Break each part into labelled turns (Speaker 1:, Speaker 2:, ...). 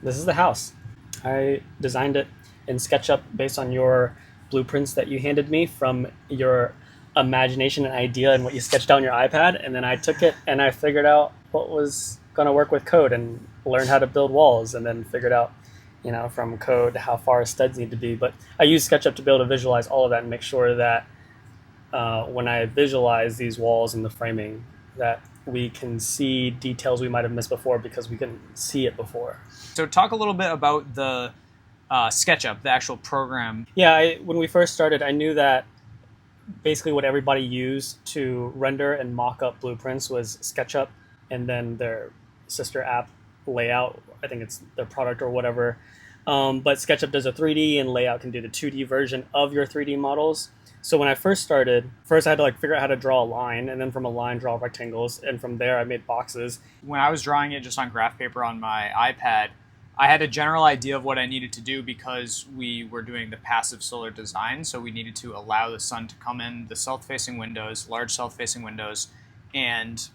Speaker 1: This is the house. I designed it in SketchUp based on your blueprints that you handed me from your imagination and idea and what you sketched out on your iPad. And then I took it and I figured out what was going to work with code and learned how to build walls and then figured out, from code how far studs need to be. But I use SketchUp to be able to visualize all of that and make sure that when I visualize these walls and the framing, that we can see details we might have missed before because we couldn't see it before.
Speaker 2: So talk a little bit about the SketchUp, the actual program.
Speaker 1: Yeah, when we first started, I knew that basically what everybody used to render and mock up blueprints was SketchUp and then their sister app Layout. I think it's their product or whatever. But SketchUp does a 3D and Layout can do the 2D version of your 3D models. So when I first started, first I had to figure out how to draw a line, and then from a line draw rectangles, and from there I made boxes.
Speaker 2: When I was drawing it just on graph paper on my iPad, I had a general idea of what I needed to do because we were doing the passive solar design. So we needed to allow the sun to come in the south-facing windows, large south-facing windows, and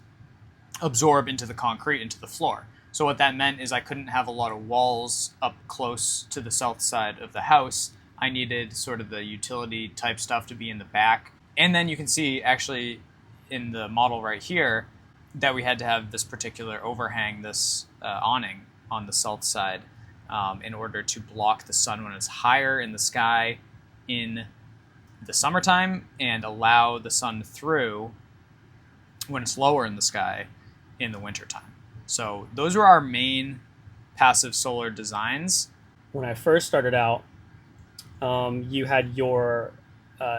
Speaker 2: absorb into the concrete, into the floor. So what that meant is I couldn't have a lot of walls up close to the south side of the house. I needed sort of the utility type stuff to be in the back. And then you can see actually in the model right here that we had to have this particular overhang, this awning on the south side in order to block the sun when it's higher in the sky in the summertime and allow the sun through when it's lower in the sky in the wintertime. So those were our main passive solar designs.
Speaker 1: When I first started out, you had your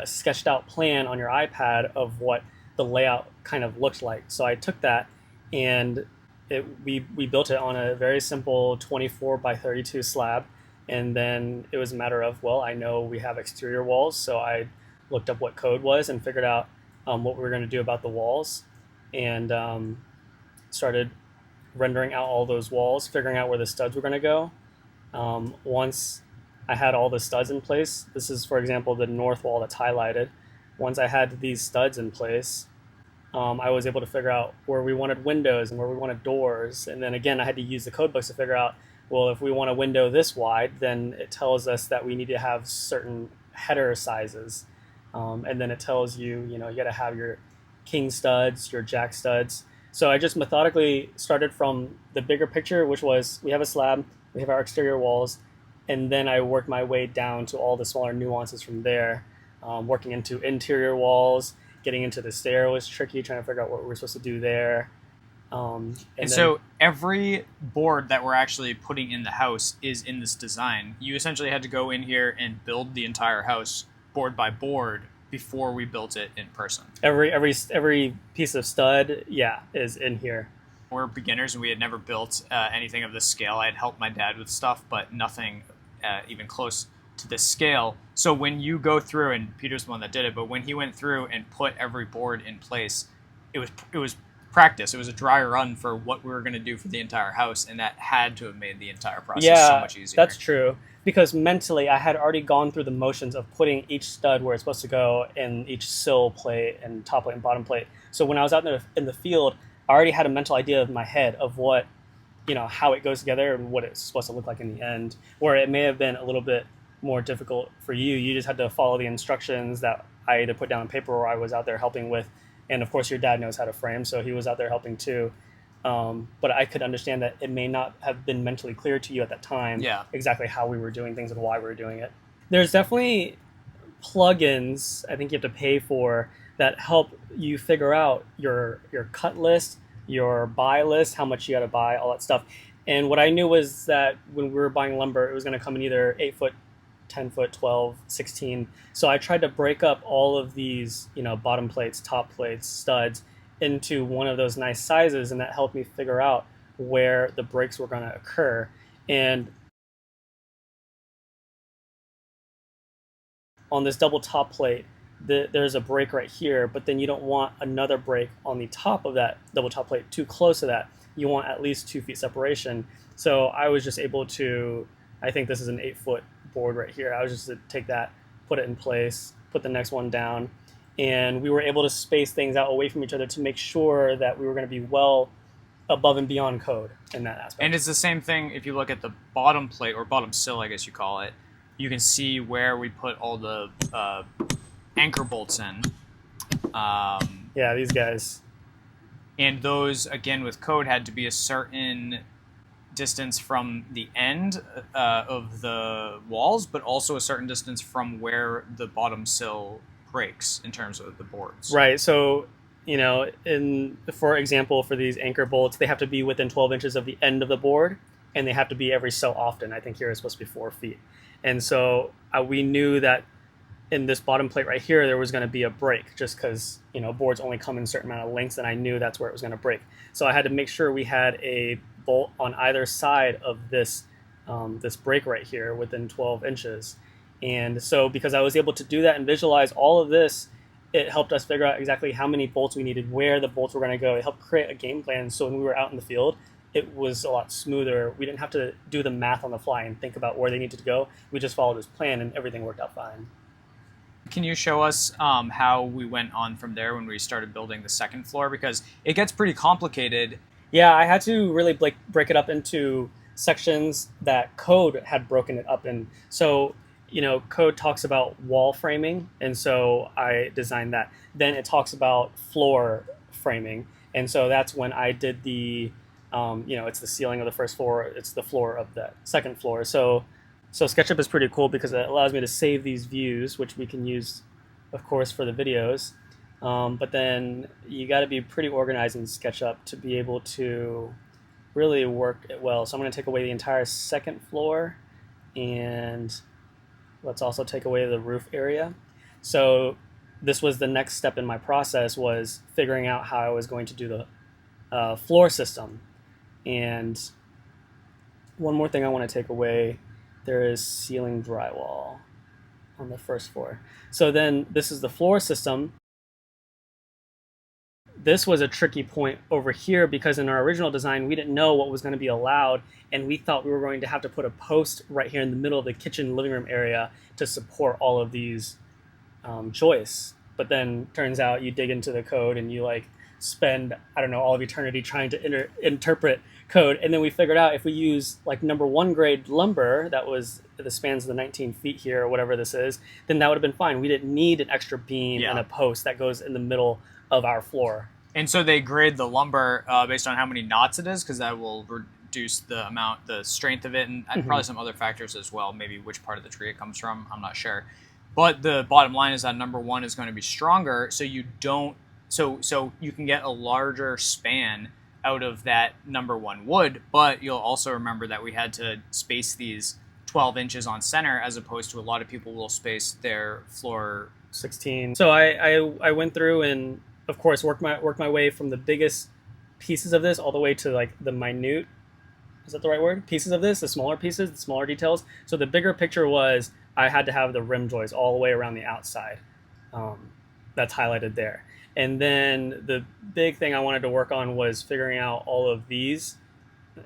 Speaker 1: sketched out plan on your iPad of what the layout kind of looked like. So I took that and we built it on a very simple 24 by 32 slab. And then it was a matter of, well, I know we have exterior walls. So I looked up what code was and figured out what we were going to do about the walls and started rendering out all those walls, figuring out where the studs were going to go. Once I had all the studs in place, this is, for example, the north wall that's highlighted. Once I had these studs in place, I was able to figure out where we wanted windows and where we wanted doors. And then again, I had to use the code books to figure out, well, if we want a window this wide, then it tells us that we need to have certain header sizes. And then it tells you, you got to have your king studs, your jack studs. So I just methodically started from the bigger picture, which was we have a slab, we have our exterior walls, and then I worked my way down to all the smaller nuances from there, working into interior walls. Getting into the stair was tricky, trying to figure out what we were supposed to do there.
Speaker 2: And so every board that we're actually putting in the house is in this design. You essentially had to go in here and build the entire house board by board before we built it in person.
Speaker 1: Every piece of stud, yeah, is in here.
Speaker 2: We're beginners and we had never built anything of this scale. I had helped my dad with stuff, but nothing even close to this scale. So when you go through, and Peter's the one that did it, but when he went through and put every board in place, it was practice. It was a dry run for what we were going to do for the entire house, and that had to have made the entire process so much easier.
Speaker 1: That's true. Because mentally, I had already gone through the motions of putting each stud where it's supposed to go in each sill plate and top plate and bottom plate. So when I was out in the field, I already had a mental idea in my head of what, how it goes together and what it's supposed to look like in the end. Where it may have been a little bit more difficult for you. You just had to follow the instructions that I either put down on paper or I was out there helping with. And of course, your dad knows how to frame, so he was out there helping too. But I could understand that it may not have been mentally clear to you at that time exactly how we were doing things and why we were doing it. There's definitely plugins I think you have to pay for that help you figure out your cut list, your buy list, how much you got to buy, all that stuff. And what I knew was that when we were buying lumber, it was going to come in either 8 foot, 10 foot, 12, 16. So I tried to break up all of these, bottom plates, top plates, studs into one of those nice sizes, and that helped me figure out where the breaks were going to occur. And on this double top plate, there's a break right here, but then you don't want another break on the top of that double top plate too close to that. You want at least 2 feet separation. So I was just able to, I think this is an 8 foot board right here. I was just to take that, put it in place, put the next one down, and we were able to space things out away from each other to make sure that we were going to be well above and beyond code in that aspect.
Speaker 2: And it's the same thing if you look at the bottom plate, or bottom sill, I guess you call it. You can see where we put all the anchor bolts in.
Speaker 1: Yeah, these guys.
Speaker 2: And those, again, with code, had to be a certain distance from the end of the walls, but also a certain distance from where the bottom sill breaks in terms of the boards.
Speaker 1: Right. So, for example, for these anchor bolts, they have to be within 12 inches of the end of the board, and they have to be every so often. I think here it's supposed to be 4 feet. And so we knew that in this bottom plate right here, there was going to be a break just because, boards only come in a certain amount of lengths, and I knew that's where it was going to break. So I had to make sure we had a bolt on either side of this break right here within 12 inches. And so because I was able to do that and visualize all of this, it helped us figure out exactly how many bolts we needed, where the bolts were going to go. It helped create a game plan. So when we were out in the field, it was a lot smoother. We didn't have to do the math on the fly and think about where they needed to go. We just followed this plan, and everything worked out fine.
Speaker 2: Can you show us how we went on from there when we started building the second floor? Because it gets pretty complicated.
Speaker 1: Yeah, I had to really break it up into sections that code had broken it up in. So, code talks about wall framing, and so I designed that. Then it talks about floor framing, and so that's when I did the, it's the ceiling of the first floor, it's the floor of the second floor. So SketchUp is pretty cool because it allows me to save these views, which we can use, of course, for the videos. But then you got to be pretty organized in SketchUp to be able to really work it well. So I'm going to take away the entire second floor, and let's also take away the roof area. So this was the next step in my process, was figuring out how I was going to do the floor system. And one more thing I want to take away, there is ceiling drywall on the first floor. So then this is the floor system. This was a tricky point over here because in our original design, we didn't know what was going to be allowed, and we thought we were going to have to put a post right here in the middle of the kitchen living room area to support all of these joists. But then turns out you dig into the code and you spend, I don't know, all of eternity trying to interpret code. And then we figured out if we use number 1 grade lumber, that was the spans of the 19 feet here or whatever this is, then that would have been fine. We didn't need an extra beam and a post that goes in the middle of our floor.
Speaker 2: And so they grade the lumber based on how many knots it is, because that will reduce the strength of it, and probably some other factors as well, maybe which part of the tree it comes from, I'm not sure. But the bottom line is that number 1 is going to be stronger, so you don't, so you can get a larger span out of that number 1 wood, but you'll also remember that we had to space these 12 inches on center, as opposed to a lot of people will space their floor
Speaker 1: 16. So I went through and, of course, worked my way from the biggest pieces of this all the way to the minute, is that the right word? Pieces of this, the smaller pieces, the smaller details. So the bigger picture was I had to have the rim joists all the way around the outside. That's highlighted there. And then the big thing I wanted to work on was figuring out all of these,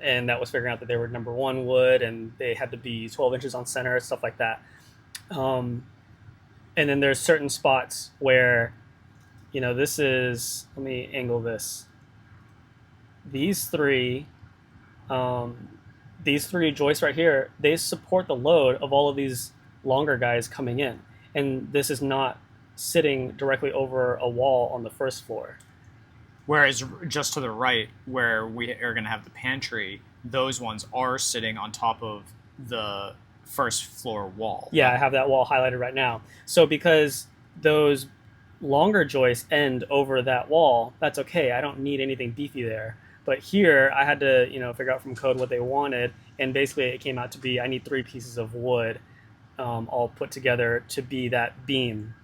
Speaker 1: and that was figuring out that they were number 1 wood and they had to be 12 inches on center, stuff like that. And then there's certain spots where, this is, let me angle this. These three joists right here, they support the load of all of these longer guys coming in. And this is not sitting directly over a wall on the first floor.
Speaker 2: Whereas just to the right, where we are going to have the pantry, those ones are sitting on top of the first floor wall.
Speaker 1: Yeah, I have that wall highlighted right now. So because those longer joists end over that wall, that's okay. I don't need anything beefy there. But here, I had to, figure out from code what they wanted, and basically it came out to be I need 3 pieces of wood all put together to be that beam,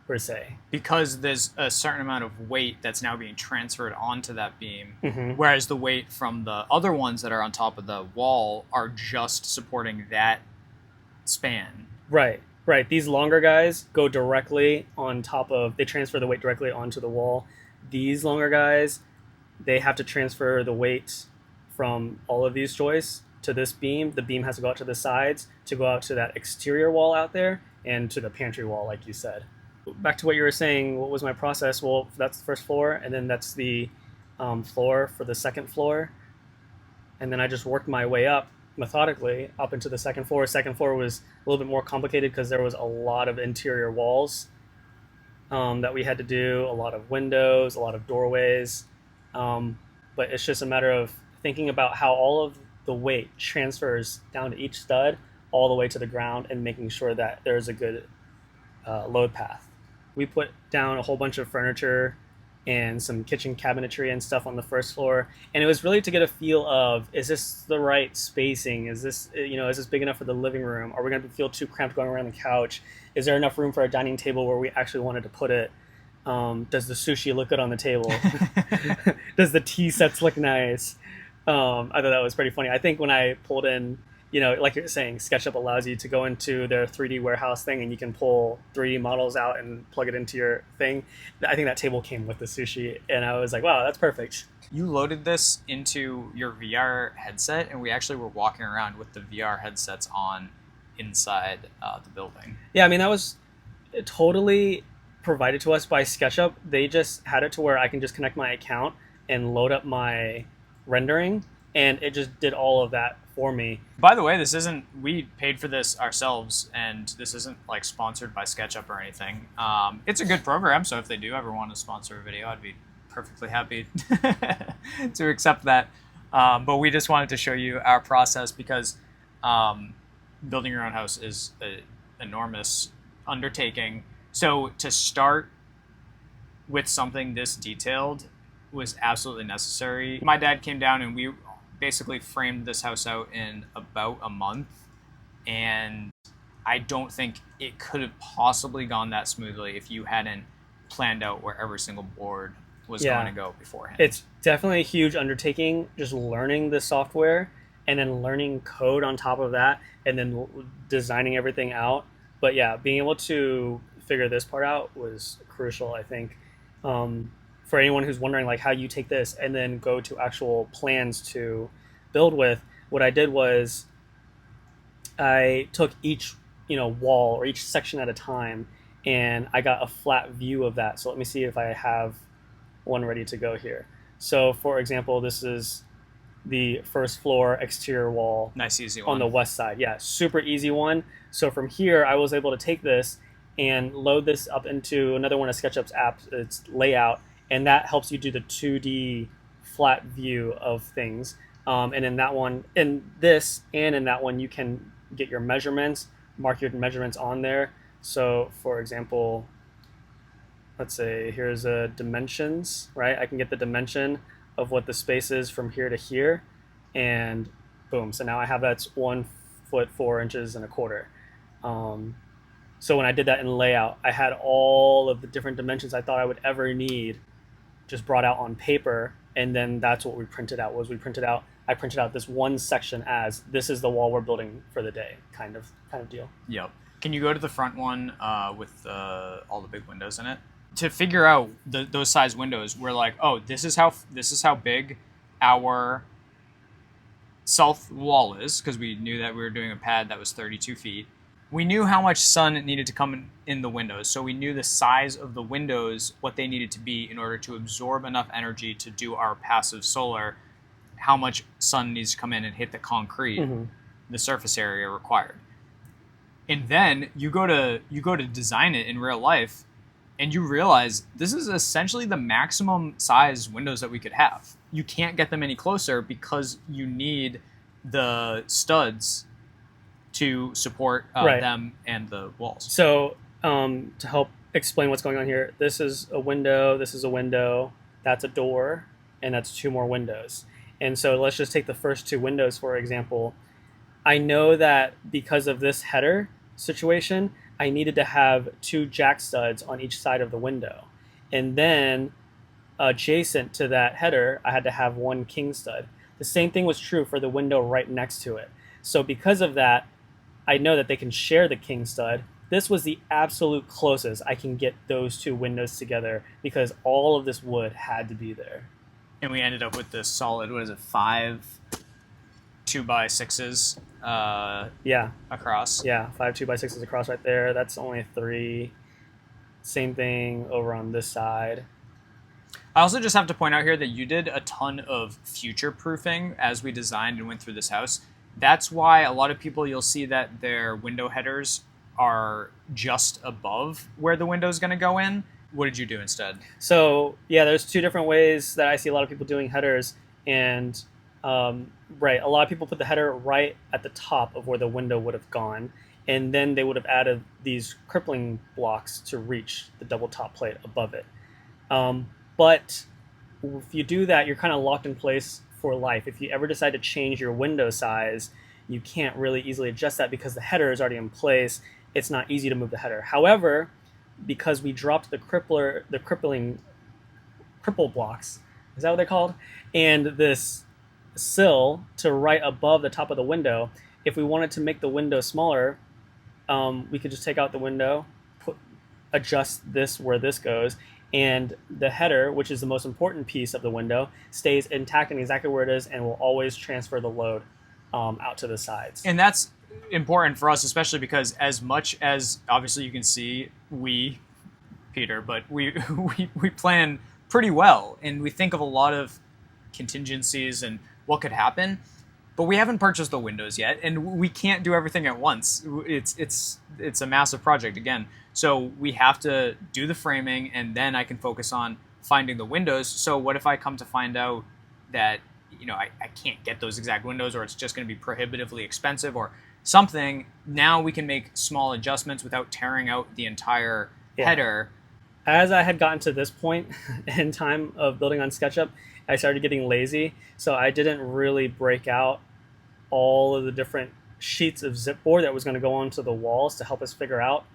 Speaker 1: per se.
Speaker 2: Because there's a certain amount of weight that's now being transferred onto that beam, whereas the weight from the other ones that are on top of the wall are just supporting that span.
Speaker 1: Right. These longer guys go directly on top of, they transfer the weight directly onto the wall. These longer guys, they have to transfer the weight from all of these joists to this beam. The beam has to go out to the sides to go out to that exterior wall out there and to the pantry wall, like you said. Back to what you were saying, what was my process? Well, that's the first floor, and then that's the floor for the second floor, and then I just worked my way up methodically up into the second floor. Second floor was a little bit more complicated because there was a lot of interior walls that we had to do, a lot of windows, a lot of doorways. But it's just a matter of thinking about how all of the weight transfers down to each stud all the way to the ground and making sure that there's a good load path. We put down a whole bunch of furniture and some kitchen cabinetry and stuff on the first floor, and it was really to get a feel of, is this the right spacing, is this, is this big enough for the living room, are we going to feel too cramped going around the couch, is there enough room for a dining table where we actually wanted to put it, does the sushi look good on the table, does the tea sets look nice. I thought that was pretty funny. I think when I pulled in, like you're saying, SketchUp allows you to go into their 3D warehouse thing and you can pull 3D models out and plug it into your thing. I think that table came with the sushi, and I was like, wow, that's perfect.
Speaker 2: You loaded this into your VR headset, and we actually were walking around with the VR headsets on inside the building.
Speaker 1: Yeah, I mean, that was totally provided to us by SketchUp. They just had it to where I can just connect my account and load up my rendering, and it just did all of that for me.
Speaker 2: By the way, we paid for this ourselves, and this isn't like sponsored by SketchUp or anything. It's a good program, so if they do ever want to sponsor a video, I'd be perfectly happy to accept that. But we just wanted to show you our process because building your own house is an enormous undertaking. So to start with something this detailed was absolutely necessary. My dad came down and we basically framed this house out in about a month, and I don't think it could have possibly gone that smoothly if you hadn't planned out where every single board was going to go beforehand.
Speaker 1: It's definitely a huge undertaking, just learning the software and then learning code on top of that and then designing everything out. But yeah, being able to figure this part out was crucial, I think. For anyone who's wondering like how you take this and then go to actual plans to build with, what I did was I took each wall or each section at a time, and I got a flat view of that. So let me see if I have one ready to go here. So for example, this is the first floor exterior wall.
Speaker 2: Nice easy one.
Speaker 1: On the west side. Yeah, super easy one. So from here I was able to take this and load this up into another one of SketchUp's apps. It's Layout, and that helps you do the 2D flat view of things. And in that one, in this and in that one, you can get your measurements, mark your measurements on there. So for example, let's say here's dimensions, right? I can get the dimension of what the space is from here to here, and boom. So now I have that's 1 foot 4 inches and a quarter. So when I did that in Layout, I had all of the different dimensions I thought I would ever need just brought out on paper, and then that's what we printed out. I printed out this one section as this is the wall we're building for the day, kind of deal.
Speaker 2: Yep. Can you go to the front one with all the big windows in it? To figure out those size windows, we're like, oh, this is how big our south wall is, because we knew that we were doing a pad that was 32 feet. We knew how much sun needed to come in the windows, so we knew the size of the windows, what they needed to be in order to absorb enough energy to do our passive solar, how much sun needs to come in and hit the concrete, the surface area required. And then you go to design it in real life, and you realize this is essentially the maximum size windows that we could have. You can't get them any closer because you need the studs to support them and the walls.
Speaker 1: So to help explain what's going on here, this is a window, that's a door, and that's 2 more windows. And so let's just take the first 2 windows, for example. I know that because of this header situation, I needed to have 2 jack studs on each side of the window. And then adjacent to that header, I had to have 1 king stud. The same thing was true for the window right next to it. So because of that, I know that they can share the king stud. This was the absolute closest I can get those 2 windows together because all of this wood had to be there.
Speaker 2: And we ended up with this solid, 5 2x6s across.
Speaker 1: Yeah, 5 2x6s across right there. That's only 3. Same thing over on this side.
Speaker 2: I also just have to point out here that you did a ton of future proofing as we designed and went through this house. That's why a lot of people, you'll see that their window headers are just above where the window is going to go in. What did you do instead?
Speaker 1: So yeah, there's two different ways that I see a lot of people doing headers, and right, a lot of people put the header right at the top of where the window would have gone, and then they would have added these crippling blocks to reach the double top plate above it. But if you do that, you're kind of locked in place for life. If you ever decide to change your window size, you can't really easily adjust that because the header is already in place. It's not easy to move the header. However, because we dropped the crippling cripple blocks, is that what they're called? And this sill to right above the top of the window, if we wanted to make the window smaller, we could just take out the window, adjust this where this goes, and the header, which is the most important piece of the window, stays intact and exactly where it is and will always transfer the load out to the sides.
Speaker 2: And that's important for us, especially because as much as obviously you can see Peter, but we plan pretty well and we think of a lot of contingencies and what could happen, but we haven't purchased the windows yet and we can't do everything at once. It's a massive project again. So we have to do the framing and then I can focus on finding the windows. So what if I come to find out that, I can't get those exact windows, or it's just going to be prohibitively expensive or something? Now we can make small adjustments without tearing out the entire header.
Speaker 1: As I had gotten to this point in time of building on SketchUp, I started getting lazy. So I didn't really break out all of the different sheets of zipboard that was going to go onto the walls to help us figure out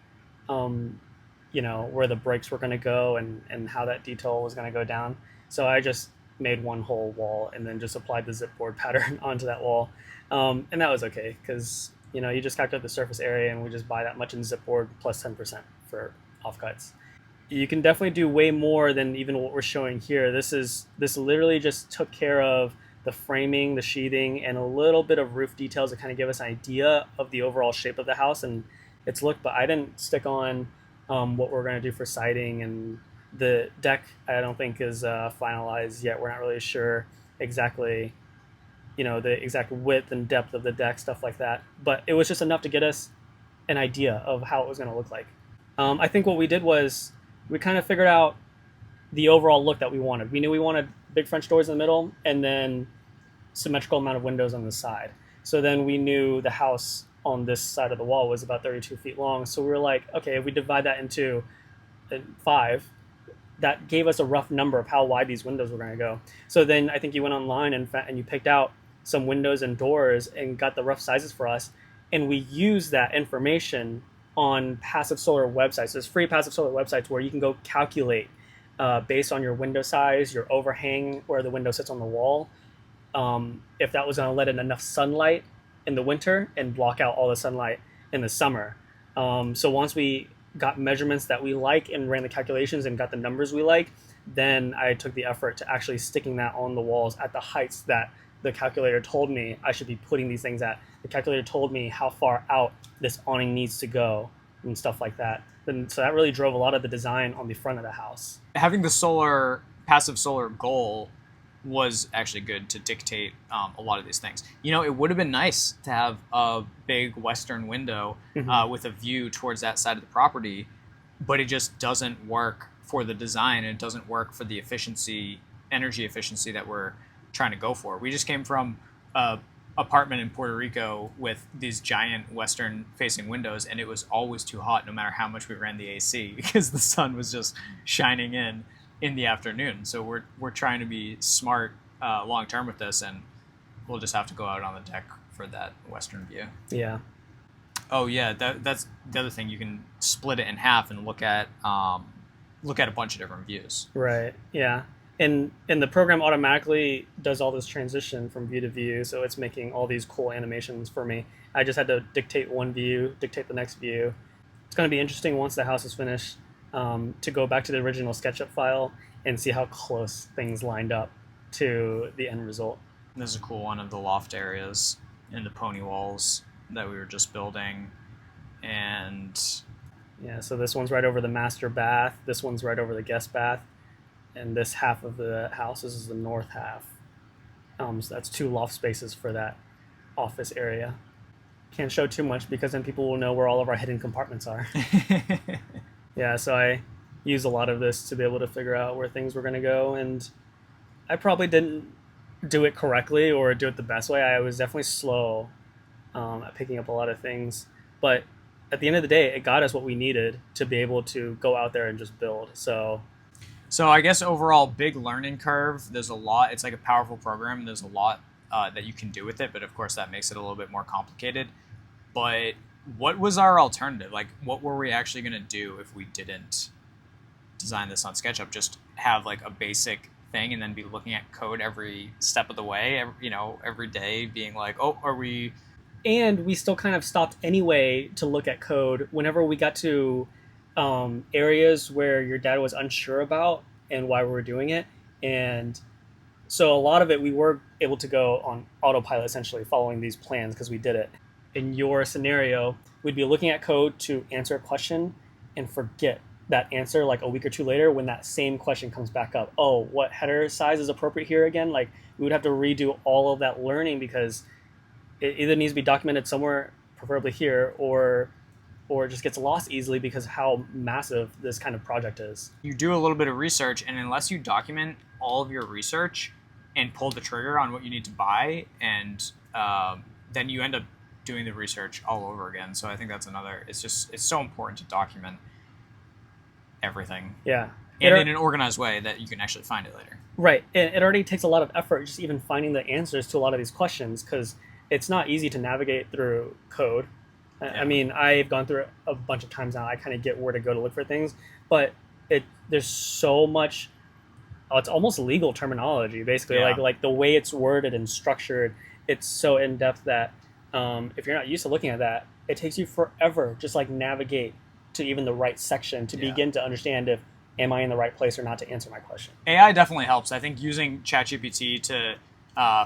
Speaker 1: where the breaks were going to go and how that detail was going to go down. So I just made one whole wall and then just applied the zipboard pattern onto that wall. And that was okay because, you just calculate the surface area and we just buy that much in zipboard plus 10% for offcuts. You can definitely do way more than even what we're showing here. This literally just took care of the framing, the sheathing, and a little bit of roof details to kind of give us an idea of the overall shape of the house and its look, but I didn't stick on what we're going to do for siding, and the deck I don't think is finalized yet. We're not really sure exactly, the exact width and depth of the deck, stuff like that, but it was just enough to get us an idea of how it was going to look like. I think what we did was we kind of figured out the overall look that we wanted. We knew we wanted big French doors in the middle and then symmetrical amount of windows on the side. So then we knew the house on this side of the wall was about 32 feet long. So we were like, okay, if we divide that into 5, that gave us a rough number of how wide these windows were going to go. So then I think you went online and you picked out some windows and doors and got the rough sizes for us. And we used that information on passive solar websites. There's free passive solar websites where you can go calculate based on your window size, your overhang, where the window sits on the wall, if that was going to let in enough sunlight in the winter and block out all the sunlight in the summer. So once we got measurements that we like and ran the calculations and got the numbers we like, then I took the effort to actually sticking that on the walls at the heights that the calculator told me I should be putting these things at. The calculator told me how far out this awning needs to go and stuff like that. And so that really drove a lot of the design on the front of the house.
Speaker 2: Having the passive solar goal was actually good to dictate a lot of these things. It would have been nice to have a big western window with a view towards that side of the property, but it just doesn't work for the design and it doesn't work for the energy efficiency that we're trying to go for. We just came from a apartment in Puerto Rico with these giant western facing windows, and it was always too hot no matter how much we ran the AC because the sun was just shining in the afternoon. So we're trying to be smart long term with this, and we'll just have to go out on the deck for that western view.
Speaker 1: Yeah.
Speaker 2: Oh yeah, that's the other thing. You can split it in half and look at a bunch of different views.
Speaker 1: Right. Yeah. And the program automatically does all this transition from view to view, so it's making all these cool animations for me. I just had to dictate one view, dictate the next view. It's going to be interesting once the house is finished to go back to the original SketchUp file and see how close things lined up to the end result.
Speaker 2: This is a cool one of the loft areas in the pony walls that we were just building. And
Speaker 1: yeah, so this one's right over the master bath. This one's right over the guest bath. and this half of the house is the north half. So that's 2 loft spaces for that office area. Can't show too much because then people will know where all of our hidden compartments are. Yeah, so I use a lot of this to be able to figure out where things were going to go, and I probably didn't do it correctly or do it the best way. I was definitely slow at picking up a lot of things, but at the end of the day, it got us what we needed to be able to go out there and just build.
Speaker 2: So I guess overall, big learning curve. There's a lot. It's like a powerful program. There's a lot that you can do with it, but of course that makes it a little bit more complicated. But what was our alternative? Like, what were we actually going to do if we didn't design this on SketchUp? Just have like a basic thing and then be looking at code every step of the way, every day, being like, oh, are we?
Speaker 1: And we still kind of stopped anyway to look at code whenever we got to areas where your dad was unsure about and why we were doing it. And so a lot of it, we were able to go on autopilot, essentially following these plans because we did it. In your scenario, we'd be looking at code to answer a question and forget that answer like a week or two later when that same question comes back up. Oh, what header size is appropriate here again? Like, we would have to redo all of that learning because it either needs to be documented somewhere, preferably here, or it just gets lost easily because of how massive this kind of project is.
Speaker 2: You do a little bit of research, and unless you document all of your research and pull the trigger on what you need to buy, and then you end up doing the research all over again. So I think that's another. It's so important to document everything.
Speaker 1: Yeah.
Speaker 2: And in an organized way that you can actually find it later.
Speaker 1: Right. It already takes a lot of effort just even finding the answers to a lot of these questions because it's not easy to navigate through code. Yeah. I mean, I've gone through it a bunch of times now. I kind of get where to go to look for things, but there's so much. It's almost legal terminology, basically.
Speaker 2: Yeah.
Speaker 1: Like the way it's worded and structured. It's so in depth that if you're not used to looking at that, it takes you forever just like navigate to even the right section to begin to understand if am I in the right place or not to answer my question.
Speaker 2: AI definitely helps. I think using ChatGPT to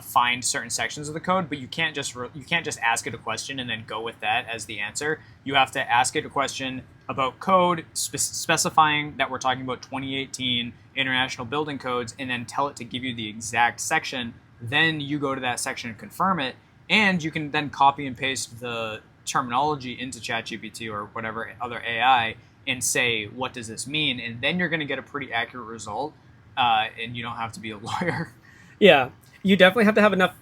Speaker 2: find certain sections of the code, but you can't just ask it a question and then go with that as the answer. You have to ask it a question about code, specifying that we're talking about 2018 international building codes, and then tell it to give you the exact section. Then you go to that section and confirm it, and you can then copy and paste the terminology into ChatGPT or whatever other AI and say, what does this mean? And then you're going to get a pretty accurate result, and you don't have to be a lawyer.
Speaker 1: Yeah, you definitely have to have enough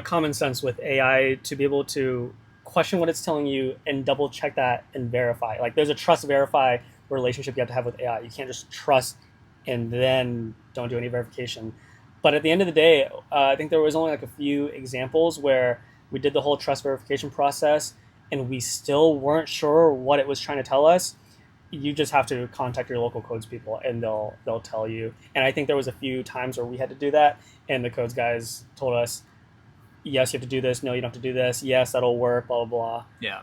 Speaker 1: common sense with AI to be able to question what it's telling you and double check that and verify. Like, there's a trust verify relationship you have to have with AI. You can't just trust and then don't do any verification. But at the end of the day, I think there was only like a few examples where we did the whole trust verification process and we still weren't sure what it was trying to tell us. You just have to contact your local codes people and they'll tell you. And I think there was a few times where we had to do that and the codes guys told us, yes, you have to do this. No, you don't have to do this. Yes, that'll work, blah, blah, blah.
Speaker 2: Yeah.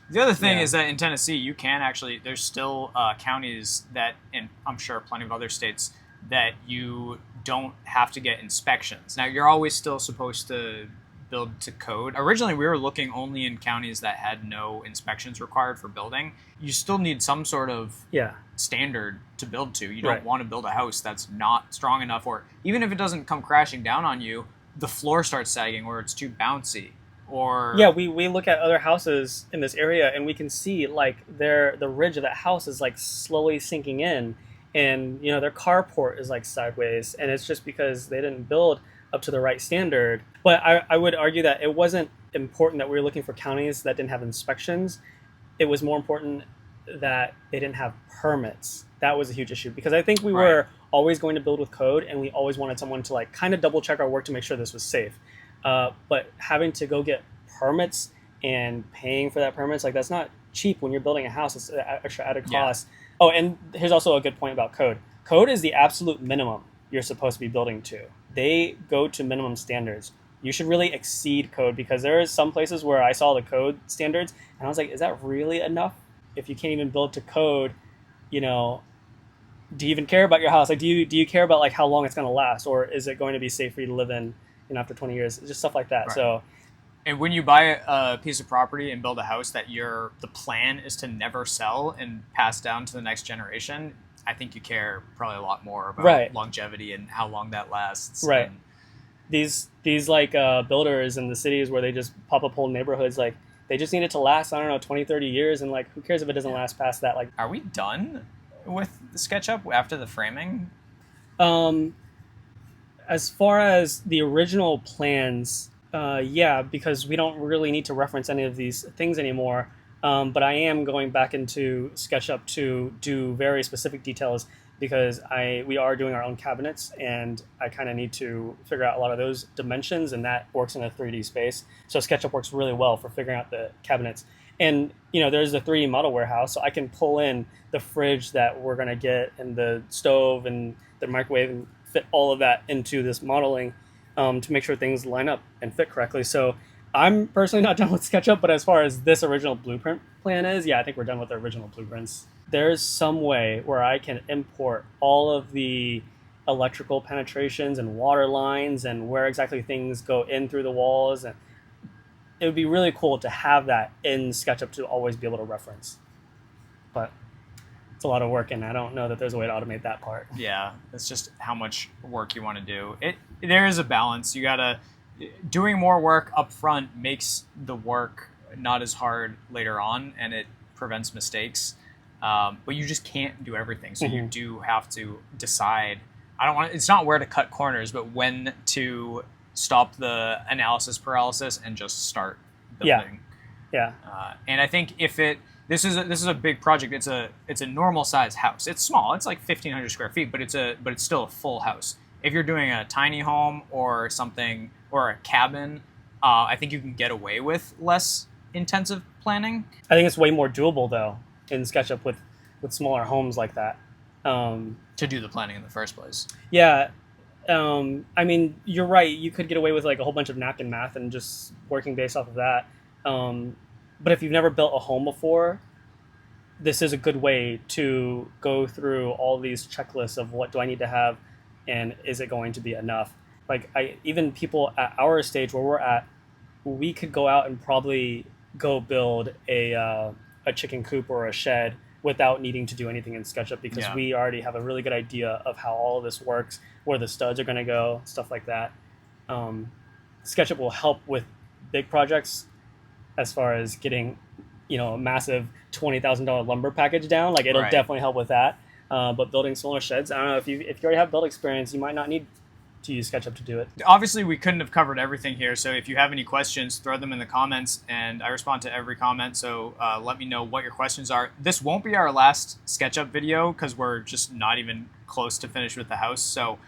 Speaker 2: The other thing is that in Tennessee, you can actually, there's still counties that, and I'm sure plenty of other states, that you don't have to get inspections. Now, you're always still supposed to build to code. Originally, we were looking only in counties that had no inspections required for building. You still need some sort of standard to build to. You don't want to build a house that's not strong enough, or even if it doesn't come crashing down on you, the floor starts sagging or it's too bouncy. Or
Speaker 1: we look at other houses in this area and we can see like the ridge of that house is like slowly sinking in, and you know their carport is like sideways, and it's just because they didn't build up to the right standard. But I would argue that it wasn't important that we were looking for counties that didn't have inspections. It was more important that they didn't have permits. That was a huge issue because I think we were always going to build with code and we always wanted someone to like kind of double check our work to make sure this was safe. But having to go get permits and paying for that permits, like that's not cheap when you're building a house. It's extra added cost. Oh, and here's also a good point about code. Code is the absolute minimum you're supposed to be building to. They go to minimum standards. You should really exceed code because there are some places where I saw the code standards and I was like, is that really enough? If you can't even build to code, you know, do you even care about your house? Like, do you care about like how long it's going to last, or is it going to be safe for you to live in, you know, after 20 years? Just stuff like that. Right. So,
Speaker 2: and when you buy a piece of property and build a house that the plan is to never sell and pass down to the next generation, I think you care probably a lot more about
Speaker 1: Right.
Speaker 2: longevity and how long that lasts.
Speaker 1: Right.
Speaker 2: And
Speaker 1: These like builders in the cities where they just pop up whole neighborhoods, like they just need it to last, I don't know, 20, 30 years, and like who cares if it doesn't last past that? Like,
Speaker 2: are we done with the SketchUp after the framing?
Speaker 1: um, as far as the original plans, yeah, because we don't really need to reference any of these things anymore. But I am going back into SketchUp to do very specific details because we are doing our own cabinets, and I kind of need to figure out a lot of those dimensions, and that works in a 3D space. So SketchUp works really well for figuring out the cabinets. And there's a 3D model warehouse, so I can pull in the fridge that we're gonna get, and the stove, and the microwave, and fit all of that into this modeling to make sure things line up and fit correctly. So I'm personally not done with SketchUp, but as far as this original blueprint plan is, yeah, I think we're done with the original blueprints. There's some way where I can import all of the electrical penetrations and water lines and where exactly things go in through the walls, and it would be really cool to have that in SketchUp to always be able to reference. But it's a lot of work, and I don't know that there's a way to automate that part.
Speaker 2: Yeah, it's just how much work you want to do. There is a balance. You gotta doing more work up front makes the work not as hard later on, and it prevents mistakes. But you just can't do everything, so you do have to decide. It's not where to cut corners, but when to stop the analysis paralysis and just start building.
Speaker 1: Yeah.
Speaker 2: And I think this is a big project. It's a normal size house. It's small. It's like 1,500 square feet, but it's still a full house. If you're doing a tiny home or something or a cabin, I think you can get away with less intensive planning.
Speaker 1: I think it's way more doable though in SketchUp with smaller homes like that.
Speaker 2: To do the planning in the first place.
Speaker 1: Yeah. I mean, you're right. You could get away with like a whole bunch of napkin math and just working based off of that. But if you've never built a home before, this is a good way to go through all these checklists of what do I need to have, and is it going to be enough? Like even people at our stage where we're at, we could go out and probably go build a chicken coop or a shed without needing to do anything in SketchUp because we already have a really good idea of how all of this works, where the studs are going to go, stuff like that. SketchUp will help with big projects as far as getting, a massive $20,000 lumber package down. Like it'll definitely help with that. But building smaller sheds, I don't know, if you already have build experience, you might not need to use SketchUp to do it.
Speaker 2: Obviously, we couldn't have covered everything here, so if you have any questions, throw them in the comments, and I respond to every comment, so let me know what your questions are. This won't be our last SketchUp video, because we're just not even close to finished with the house, so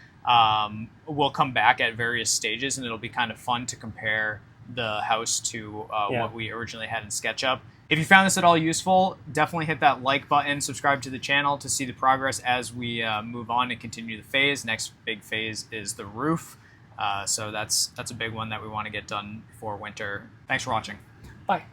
Speaker 2: we'll come back at various stages, and it'll be kind of fun to compare the house to what we originally had in SketchUp. If you found this at all useful, definitely hit that like button, subscribe to the channel to see the progress as we move on and continue the phase. Next big phase is the roof. So that's a big one that we want to get done before winter. Thanks for watching.
Speaker 1: Bye.